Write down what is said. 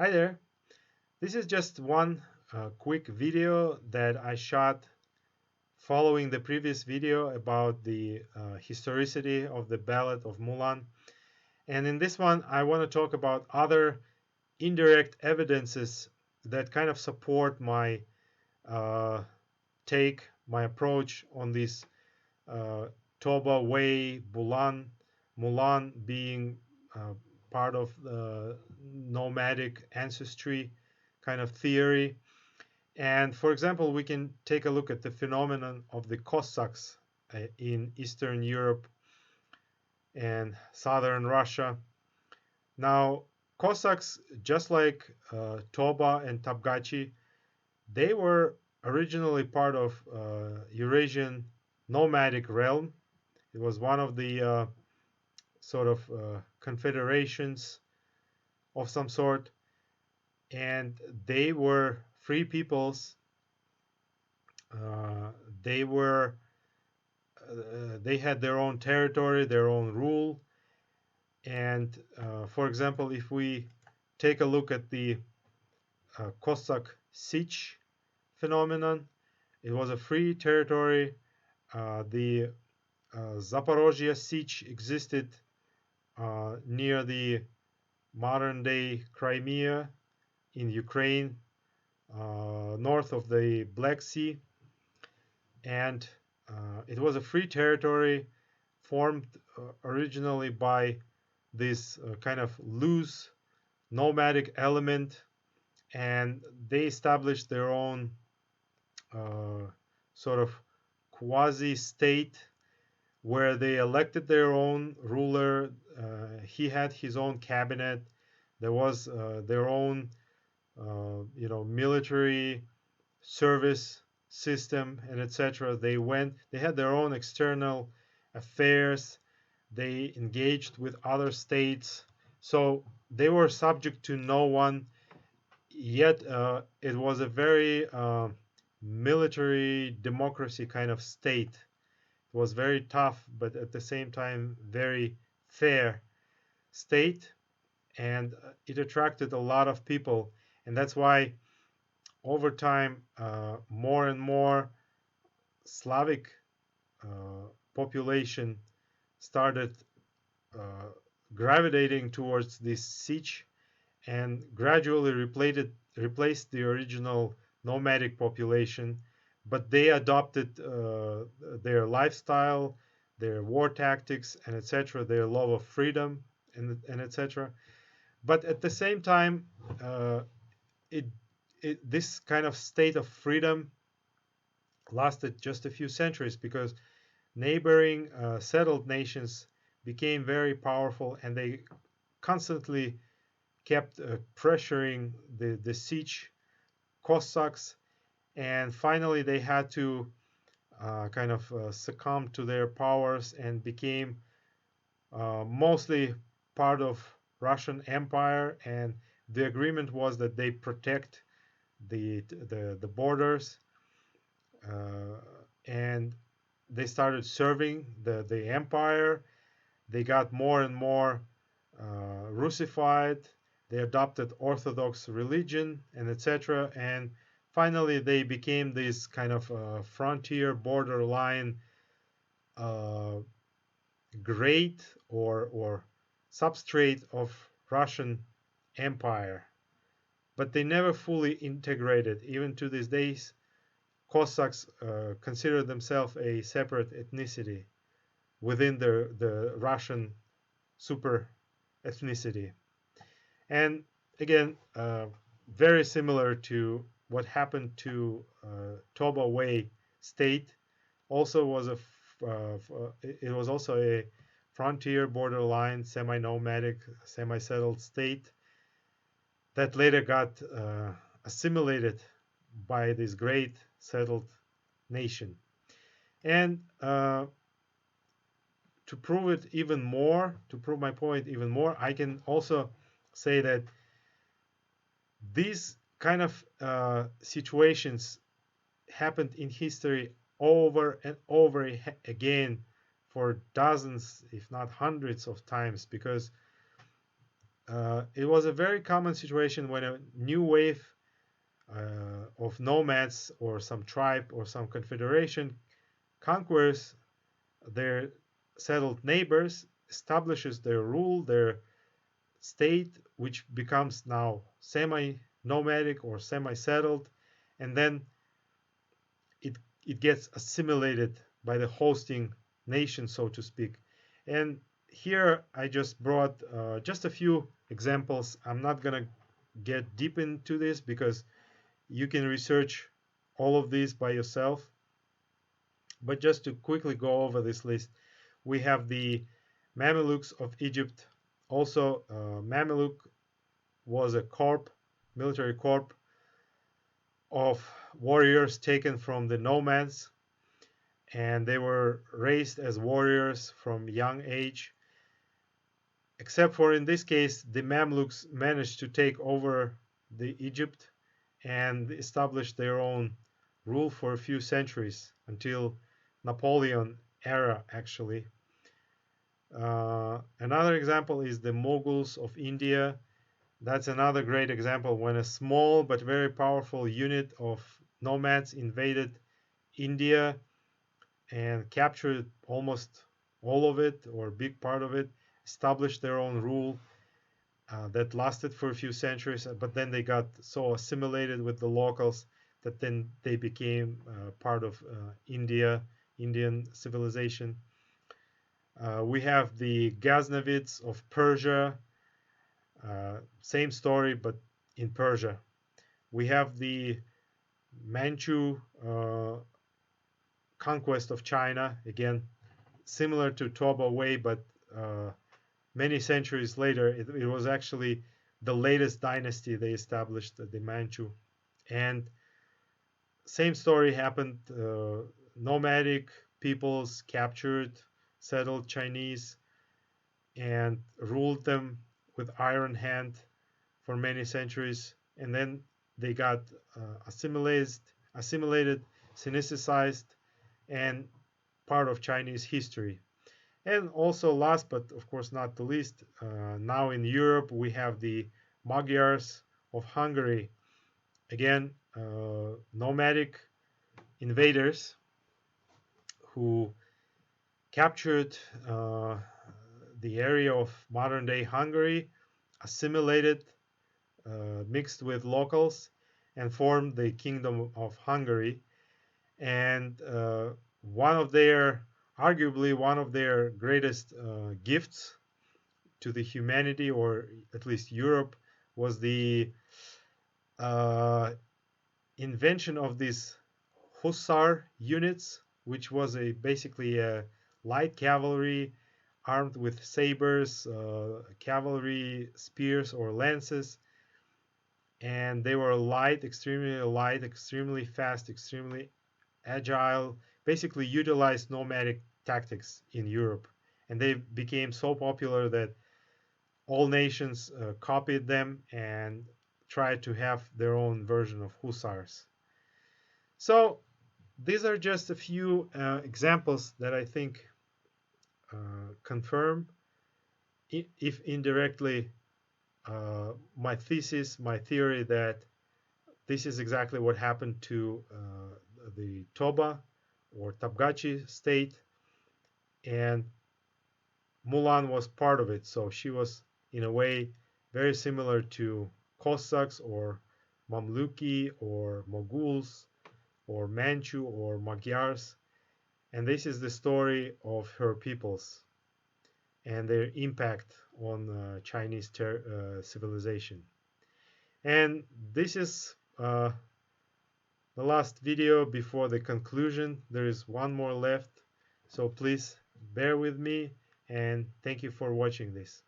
Hi there. This is just one quick video that I shot following the previous video about the historicity of the Ballad of Mulan. And in this one, I want to talk about other indirect evidences that kind of support my my approach on this Tuoba Wei, Mulan being uh, part of the nomadic ancestry kind of theory. And for example, we can take a look at the phenomenon of the Cossacks in Eastern Europe and Southern Russia. Now, Cossacks, just like Toba and Tabgachi, they were originally part of Eurasian nomadic realm. It was one of the sort of confederations of some sort, and they were free peoples. Uh, they were they had their own territory, their own rule, and for example, if we take a look at the Cossack Sich phenomenon, it was a free territory. The Zaporozhye Sich existed near the modern-day Crimea in Ukraine, north of the Black Sea, and it was a free territory formed originally by this kind of loose nomadic element, and they established their own sort of quasi-state where they elected their own ruler. He had his own cabinet. There was their own, military service system and etc. They had their own external affairs. They engaged with other states. So they were subject to no one, yet it was a very military democracy kind of state. It was very tough, but at the same time very fair state, and it attracted a lot of people, and that's why over time more and more Slavic population started uh, gravitating towards this Sich and gradually replaced the original nomadic population, but they adopted their lifestyle, their war tactics, and etc., their love of freedom, and etc. But at the same time, it, this kind of state of freedom lasted just a few centuries because neighboring settled nations became very powerful, and they constantly kept pressuring the Sich Cossacks, and finally they had to succumb to their powers and became mostly part of Russian Empire. And the agreement was that they protect the borders, and they started serving the empire. They got more and more Russified. They adopted Orthodox religion and etc. And finally, they became this kind of frontier borderline uh, great or substrate of Russian Empire. But they never fully integrated. Even to these days, Cossacks consider themselves a separate ethnicity within the Russian super ethnicity. And again, very similar to what happened to Tuoba Wei state, also was it was also a frontier borderline semi-nomadic, semi-settled state that later got assimilated by this great settled nation. And to prove it even more, to prove my point even more, I can also say that these kind of situations happened in history over and over again for dozens, if not hundreds of times, because it was a very common situation when a new wave of nomads or some tribe or some confederation conquers their settled neighbors, establishes their rule, their state, which becomes now semi-nomadic or semi-settled, and then it it gets assimilated by the hosting nation, so to speak. And here I just brought just a few examples. I'm not gonna get deep into this because you can research all of these by yourself. But just to quickly go over this list, we have the Mammolooks of Egypt. Also, Mamelook was a corp, military corp of warriors taken from the nomads, and they were raised as warriors from young age. Except for in this case, the Mamluks managed to take over the Egypt and establish their own rule for a few centuries until Napoleon era, actually. Another example is the Moguls of India. That's another great example when a small but very powerful unit of nomads invaded India and captured almost all of it or a big part of it, established their own rule that lasted for a few centuries, but then they got so assimilated with the locals that then they became part of Indian civilization. We have the Ghaznavids of Persia, same story, but in Persia. We have the Manchu conquest of China, again, similar to Tuoba Wei, but many centuries later, it was actually the latest dynasty they established, the Manchu. And same story happened. Nomadic peoples captured, settled Chinese, and ruled them with iron hand for many centuries. And then they got assimilated, Sinicized, and part of Chinese history. And also, last but of course not the least, now in Europe we have the Magyars of Hungary. Again, nomadic invaders who captured the area of modern day Hungary, assimilated, mixed with locals, and formed the Kingdom of Hungary. And arguably one of their greatest gifts to the humanity, or at least Europe, was the invention of these hussar units, which was basically a light cavalry armed with sabers, cavalry spears or lances, and they were light, extremely fast, extremely agile, basically utilized nomadic tactics in Europe. And they became so popular that all nations copied them and tried to have their own version of hussars. So these are just a few examples that I think confirm, if indirectly, my thesis, my theory that this is exactly what happened to the Toba or Tabgachi state, and Mulan was part of it. So she was, in a way, very similar to Cossacks or Mamluki or Moguls or Manchu or Magyars. And this is the story of her peoples and their impact on Chinese civilization. And this is the last video before the conclusion. There is one more left, so please bear with me, and thank you for watching this.